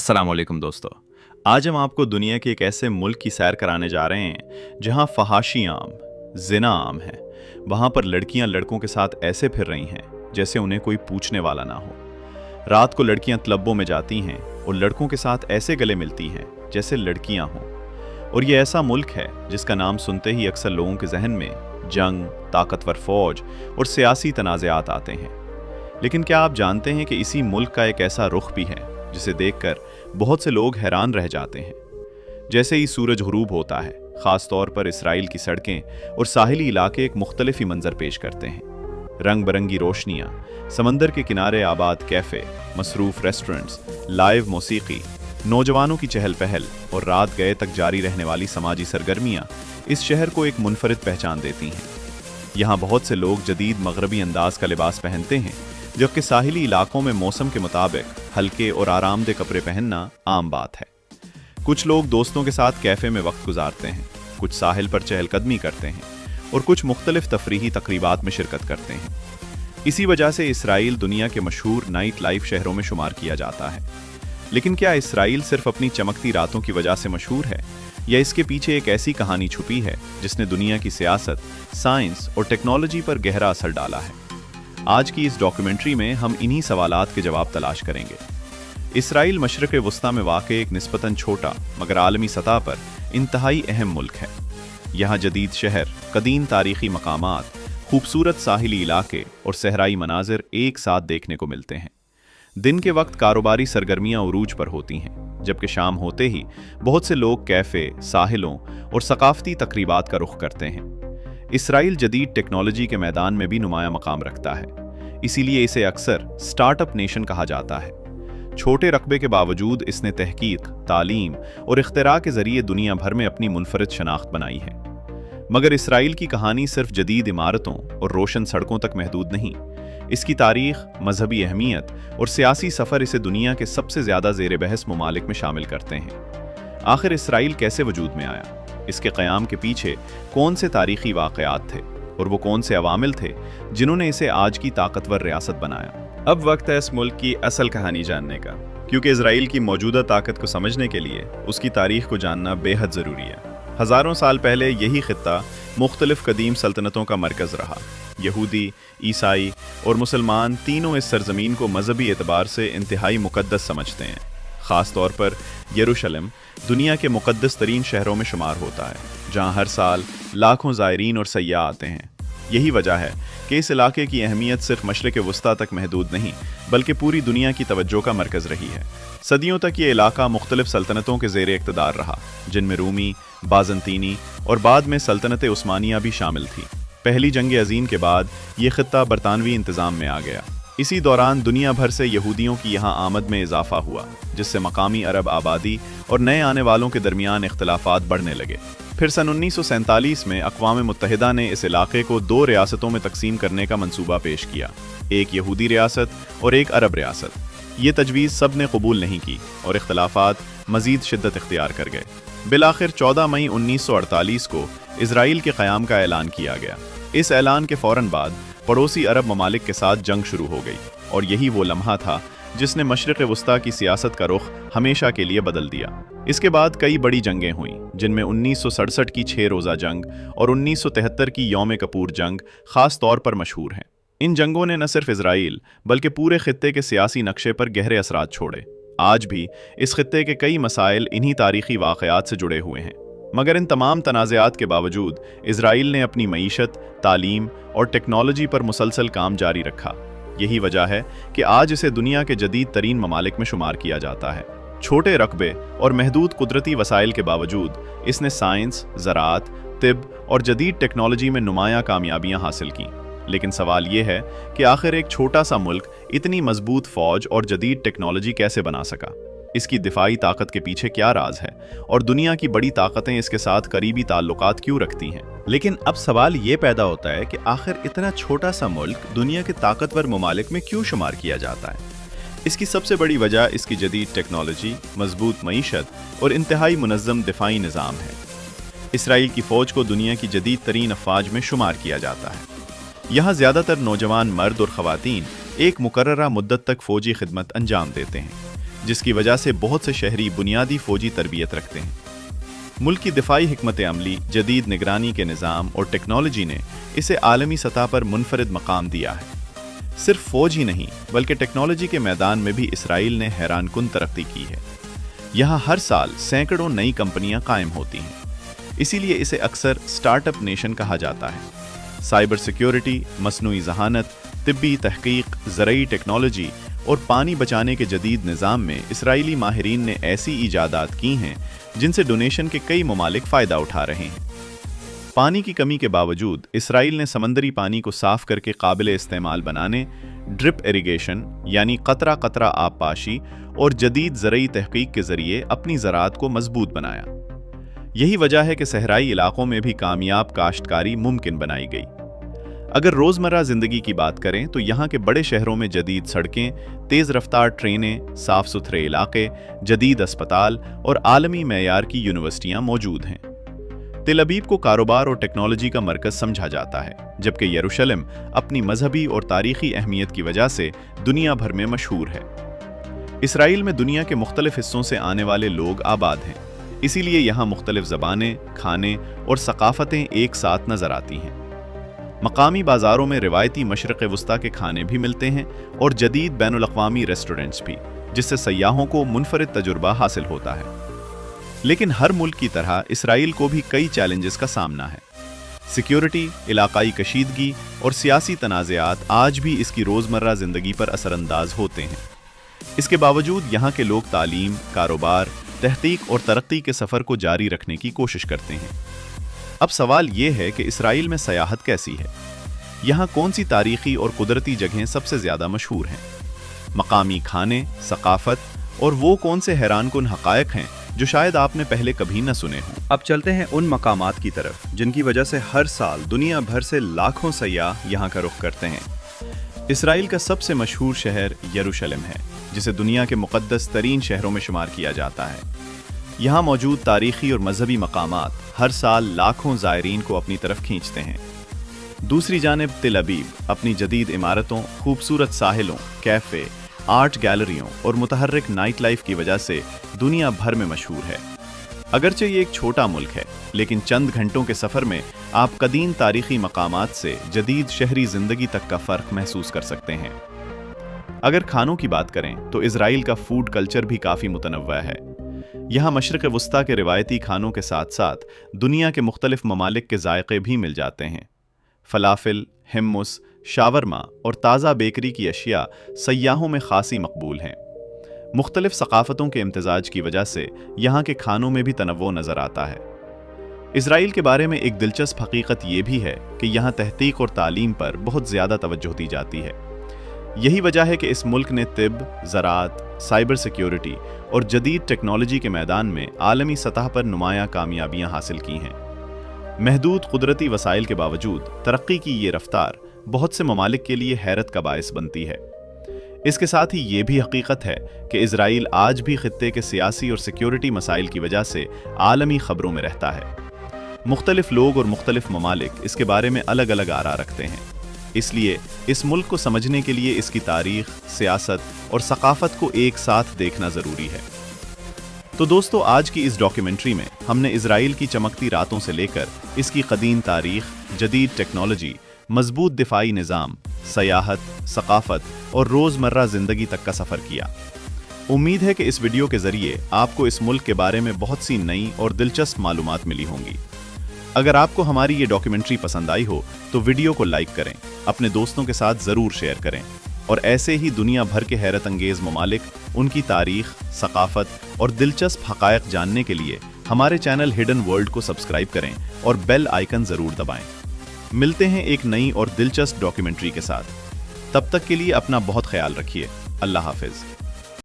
अस्सलाम वालेकुम दोस्तों। आज हम आपको दुनिया के एक ऐसे मुल्क की सैर कराने जा रहे हैं जहां फहाशी आम, जिना आम है। वहां पर लड़कियां लड़कों के साथ ऐसे फिर रही हैं जैसे उन्हें कोई पूछने वाला ना हो। रात को लड़कियां क्लबों में जाती हैं और लड़कों के साथ ऐसे गले मिलती हैं जैसे लड़कियां हों। और ये ऐसा मुल्क है जिसका नाम सुनते ही अक्सर लोगों के जहन में जंग, ताकतवर फौज और सियासी तनाज़ात आते हैं। लेकिन क्या आप जानते हैं कि इसी मुल्क का एक ऐसा रुख भी है जिसे देखकर बहुत से लोग हैरान रह जाते हैं। जैसे ही सूरज गुरूब होता है, खास तौर पर इसराइल की सड़कें और साहिली इलाके एक मुख्तलिफ ही मंजर पेश करते हैं। रंग बिरंगी रोशनियां, समंदर के किनारे आबाद कैफे, मसरूफ रेस्टोरेंट्स, लाइव मौसीकी, नौजवानों की चहल पहल और रात गए तक जारी रहने वाली समाजी सरगर्मियां इस शहर को एक मुनफरिद पहचान देती हैं। यहाँ बहुत से लोग जदीद मगरबी अंदाज का लिबास पहनते हैं, जबकि साहिली इलाकों में मौसम के मुताबिक हल्के और आरामदेह कपड़े पहनना आम बात है। कुछ लोग दोस्तों के साथ कैफे में वक्त गुजारते हैं, कुछ साहिल पर चहलकदमी करते हैं और कुछ मुख्तलिफ तफरीही तकरीबात में शिरकत करते हैं। इसी वजह से इसराइल दुनिया के मशहूर नाइट लाइफ शहरों में शुमार किया जाता है। लेकिन क्या इसराइल सिर्फ अपनी चमकती रातों की वजह से मशहूर है, या इसके पीछे एक ऐसी कहानी छुपी है जिसने दुनिया की सियासत, साइंस और टेक्नोलॉजी पर गहरा असर डाला है? आज की इस डॉक्यूमेंट्री में हम इन्हीं सवालात के जवाब तलाश करेंगे। इसराइल मशरक़ वस्ता में वाक़े एक निस्बतन छोटा मगर आलमी सतह पर इंतहाई अहम मुल्क है। यहाँ जदीद शहर, कदीम तारीख़ी मकामात, खूबसूरत साहिली इलाके और सहराई मनाजिर एक साथ देखने को मिलते हैं। दिन के वक्त कारोबारी सरगर्मियाँ उरूज पर होती हैं, जबकि शाम होते ही बहुत से लोग कैफ़े, साहिलों और सकाफ़ती तकरीबात का रुख करते हैं। इसराइल जदीद टेक्नोलॉजी के मैदान में भी नुमाया मकाम रखता है, इसीलिए इसे अक्सर स्टार्टअप नेशन कहा जाता है। छोटे रकबे के बावजूद इसने तहकीक, तालीम और इख्तिरा के जरिए दुनिया भर में अपनी मुनफरिद शनाख्त बनाई है। मगर इसराइल की कहानी सिर्फ जदीद इमारतों और रोशन सड़कों तक महदूद नहीं। इसकी तारीख, मजहबी अहमियत और सियासी सफ़र इसे दुनिया के सबसे ज़्यादा ज़ेर बहस ममालिक में शामिल करते हैं। आखिर इसराइल कैसे वजूद में आया? इसके क़याम के पीछे कौन से तारीख़ी वाक़यात थे और वो कौन से अवामिल थे जिन्होंने इसे आज की ताकतवर रियासत बनाया? अब वक्त है इस मुल्क की असल कहानी जानने का, क्योंकि इसराइल की मौजूदा ताकत को समझने के लिए उसकी तारीख़ को जानना बेहद ज़रूरी है। हज़ारों साल पहले यही खित्ता मुख्तलिफ कदीम सल्तनतों का मरकज़ रहा। यहूदी, ईसाई और मुसलमान तीनों इस सरजमीन को मजहबी एतबार से इंतहाई मुक़द्दस समझते हैं। ख़ास तौर पर यरूशलेम दुनिया के मुक़द्दस तरीन शहरों में शुमार होता है, जहाँ हर साल लाखों ज़ायरीन और सयाह आते हैं। यही वजह है कि इस इलाके की अहमियत सिर्फ मशरिक़ वस्ता तक महदूद नहीं, बल्कि पूरी दुनिया की तवज्जो का मरकज़ रही है। सदियों तक ये इलाका मुख्तलिफ सल्तनतों के ज़ेर इक़्तिदार रहा, जिनमें रूमी, बाज़ंतीनी और बाद में सल्तनत उस्मानिया भी शामिल थी। पहली जंग अज़ीम के बाद ये खित्ता बरतानवी इंतज़ाम में आ गया। इसी दौरान दुनिया भर से यहूदियों की यहाँ आमद में इजाफा हुआ, जिससे मकामी अरब आबादी और नए आने वालों के दरमियान इख्तिलाफात बढ़ने लगे। फिर सन 1947 में अक़वाम मुत्तहिदा ने इस इलाके को 2 रियासतों में तकसीम करने का मंसूबा पेश किया, एक यहूदी रियासत और एक अरब रियासत। ये तजवीज़ सब ने कबूल नहीं की और इख्तिलाफात मज़ीद शिद्दत इख्तियार कर गए। बिलाखिर 14 मई 1948 को इसराइल के क़याम का ऐलान किया गया। इस ऐलान के फ़ौरन बाद पड़ोसी अरब ममालिक के साथ जंग शुरू हो गई, और यही वो लम्हा था जिसने मशरिक़ वस्ता की सियासत का रुख हमेशा के लिए बदल दिया। इसके बाद कई बड़ी जंगें हुईं, जिनमें 1967 की 6 रोज़ा जंग और 1973 की यौम कपूर जंग ख़ास तौर पर मशहूर हैं। इन जंगों ने न सिर्फ इसराइल बल्कि पूरे खित्ते के सियासी नक्शे पर गहरे असरात छोड़े। आज भी इस खित्ते के कई मसाइल इन्हीं तारीख़ी वाक़यात से जुड़े हुए हैं। मगर इन तमाम तनाज़ात के बावजूद इसराइल ने अपनी मईशत, तालीम और टेक्नोलॉजी पर मुसलसल काम जारी रखा। यही वजह है कि आज इसे दुनिया के जदीद तरीन ममालिक में शुमार किया जाता है। छोटे रकबे और महदूद कुदरती वसाइल के बावजूद इसने साइंस, ज़राअत, तिब और जदीद टेक्नोलॉजी में नुमायाँ कामयाबियाँ हासिल की। लेकिन सवाल ये है कि आखिर एक छोटा सा मुल्क इतनी मजबूत फ़ौज और जदीद टेक्नोलॉजी कैसे बना सका? इसकी दिफाई ताकत के पीछे क्या राज है, और दुनिया की बड़ी ताकतें इसके साथ करीबी ताल्लुकात क्यों रखती हैं? लेकिन अब सवाल ये पैदा होता है कि आखिर इतना छोटा सा मुल्क दुनिया के ताकतवर ममालिक में क्यों शुमार किया जाता है? इसकी सबसे बड़ी वजह इसकी जदीद टेक्नोलॉजी, मजबूत मईशत और इंतहाई मुनज़्ज़म दिफाई निज़ाम है। इसराइल की फ़ौज को दुनिया की जदीद तरीन अफ़वाज में शुमार किया जाता है। यहाँ ज़्यादातर नौजवान मर्द और ख़वातीन एक मुकर्ररा मुद्दत तक फ़ौजी खिदमत अंजाम देते हैं। جس کی وجہ سے بہت سے شہری بنیادی فوجی تربیت رکھتے ہیں۔ ملک کی دفاعی حکمت عملی، جدید نگرانی کے نظام اور ٹیکنالوجی نے اسے عالمی سطح پر منفرد مقام دیا ہے۔ صرف فوج ہی نہیں بلکہ ٹیکنالوجی کے میدان میں بھی اسرائیل نے حیران کن ترقی کی ہے۔ یہاں ہر سال سینکڑوں نئی کمپنیاں قائم ہوتی ہیں، اسی لیے اسے اکثر سٹارٹ اپ نیشن کہا جاتا ہے۔ سائبر سیکیورٹی، مصنوعی ذہانت، طبی تحقیق، زرعی ٹیکنالوجی اور پانی بچانے کے جدید نظام میں اسرائیلی ماہرین نے ایسی ایجادات کی ہیں جن سے ڈونیشن کے کئی ممالک فائدہ اٹھا رہے ہیں۔ پانی کی کمی کے باوجود اسرائیل نے سمندری پانی کو صاف کر کے قابل استعمال بنانے، ڈرپ ایریگیشن یعنی قطرہ قطرہ آب پاشی اور جدید زرعی تحقیق کے ذریعے اپنی زراعت کو مضبوط بنایا۔ یہی وجہ ہے کہ صحرائی علاقوں میں بھی کامیاب کاشتکاری ممکن بنائی گئی۔ اگر روزمرہ زندگی کی بات کریں تو یہاں کے بڑے شہروں میں جدید سڑکیں، تیز رفتار ٹرینیں، صاف ستھرے علاقے، جدید اسپتال اور عالمی معیار کی یونیورسٹیاں موجود ہیں۔ تل ابیب کو کاروبار اور ٹیکنالوجی کا مرکز سمجھا جاتا ہے، جبکہ یروشلم اپنی مذہبی اور تاریخی اہمیت کی وجہ سے دنیا بھر میں مشہور ہے۔ اسرائیل میں دنیا کے مختلف حصوں سے آنے والے لوگ آباد ہیں، اسی لیے یہاں مختلف زبانیں، کھانے اور ثقافتیں ایک ساتھ نظر آتی ہیں۔ مقامی بازاروں میں روایتی مشرق وسطیٰ کے کھانے بھی ملتے ہیں اور جدید بین الاقوامی ریسٹورنٹس بھی، جس سے سیاحوں کو منفرد تجربہ حاصل ہوتا ہے۔ لیکن ہر ملک کی طرح اسرائیل کو بھی کئی چیلنجز کا سامنا ہے۔ سیکیورٹی، علاقائی کشیدگی اور سیاسی تنازعات آج بھی اس کی روزمرہ زندگی پر اثر انداز ہوتے ہیں۔ اس کے باوجود یہاں کے لوگ تعلیم، کاروبار، تحقیق اور ترقی کے سفر کو جاری رکھنے کی کوشش کرتے ہیں۔ اب سوال یہ ہے کہ اسرائیل میں سیاحت کیسی ہے؟ یہاں کون سی تاریخی اور قدرتی جگہیں سب سے زیادہ مشہور ہیں؟ مقامی کھانے، ثقافت اور وہ کون سے حیران کن حقائق ہیں جو شاید آپ نے پہلے کبھی نہ سنے ہوں۔ اب چلتے ہیں ان مقامات کی طرف جن کی وجہ سے ہر سال دنیا بھر سے لاکھوں سیاح یہاں کا رخ کرتے ہیں۔ اسرائیل کا سب سے مشہور شہر یروشلم ہے، جسے دنیا کے مقدس ترین شہروں میں شمار کیا جاتا ہے۔ یہاں موجود تاریخی اور مذہبی مقامات ہر سال لاکھوں زائرین کو اپنی طرف کھینچتے ہیں۔ دوسری جانب تل ابیب اپنی جدید عمارتوں، خوبصورت ساحلوں، کیفے، آرٹ گیلریوں اور متحرک نائٹ لائف کی وجہ سے دنیا بھر میں مشہور ہے۔ اگرچہ یہ ایک چھوٹا ملک ہے، لیکن چند گھنٹوں کے سفر میں آپ قدیم تاریخی مقامات سے جدید شہری زندگی تک کا فرق محسوس کر سکتے ہیں۔ اگر کھانوں کی بات کریں تو اسرائیل کا فوڈ کلچر بھی کافی متنوع ہے۔ یہاں مشرق وسطیٰ کے روایتی کھانوں کے ساتھ ساتھ دنیا کے مختلف ممالک کے ذائقے بھی مل جاتے ہیں۔ فلافل، ہموس، شاورما اور تازہ بیکری کی اشیاء سیاحوں میں خاصی مقبول ہیں۔ مختلف ثقافتوں کے امتزاج کی وجہ سے یہاں کے کھانوں میں بھی تنوع نظر آتا ہے۔ اسرائیل کے بارے میں ایک دلچسپ حقیقت یہ بھی ہے کہ یہاں تحقیق اور تعلیم پر بہت زیادہ توجہ دی جاتی ہے۔ یہی وجہ ہے کہ اس ملک نے طب، زراعت، سائبر سیکیورٹی اور جدید ٹیکنالوجی کے میدان میں عالمی سطح پر نمایاں کامیابیاں حاصل کی ہیں۔ محدود قدرتی وسائل کے باوجود ترقی کی یہ رفتار بہت سے ممالک کے لیے حیرت کا باعث بنتی ہے۔ اس کے ساتھ ہی یہ بھی حقیقت ہے کہ اسرائیل آج بھی خطے کے سیاسی اور سیکیورٹی مسائل کی وجہ سے عالمی خبروں میں رہتا ہے۔ مختلف لوگ اور مختلف ممالک اس کے بارے میں الگ الگ آراء رکھتے ہیں، اس لیے اس ملک کو سمجھنے کے لیے اس کی تاریخ، سیاست اور ثقافت کو ایک ساتھ دیکھنا ضروری ہے۔ تو دوستو، آج کی اس ڈاکیومنٹری میں ہم نے اسرائیل کی چمکتی راتوں سے لے کر اس کی قدیم تاریخ، جدید ٹیکنالوجی، مضبوط دفاعی نظام، سیاحت، ثقافت اور روزمرہ زندگی تک کا سفر کیا۔ امید ہے کہ اس ویڈیو کے ذریعے آپ کو اس ملک کے بارے میں بہت سی نئی اور دلچسپ معلومات ملی ہوں گی۔ اگر آپ کو ہماری یہ ڈاکیومنٹری پسند آئی ہو تو ویڈیو کو لائک کریں، اپنے دوستوں کے ساتھ ضرور شیئر کریں، اور ایسے ہی دنیا بھر کے حیرت انگیز ممالک، ان کی تاریخ، ثقافت اور دلچسپ حقائق جاننے کے لیے ہمارے چینل ہڈن ورلڈ کو سبسکرائب کریں اور بیل آئیکن ضرور دبائیں۔ ملتے ہیں ایک نئی اور دلچسپ ڈاکیومنٹری کے ساتھ۔ تب تک کے لیے اپنا بہت خیال رکھیے۔ اللہ حافظ۔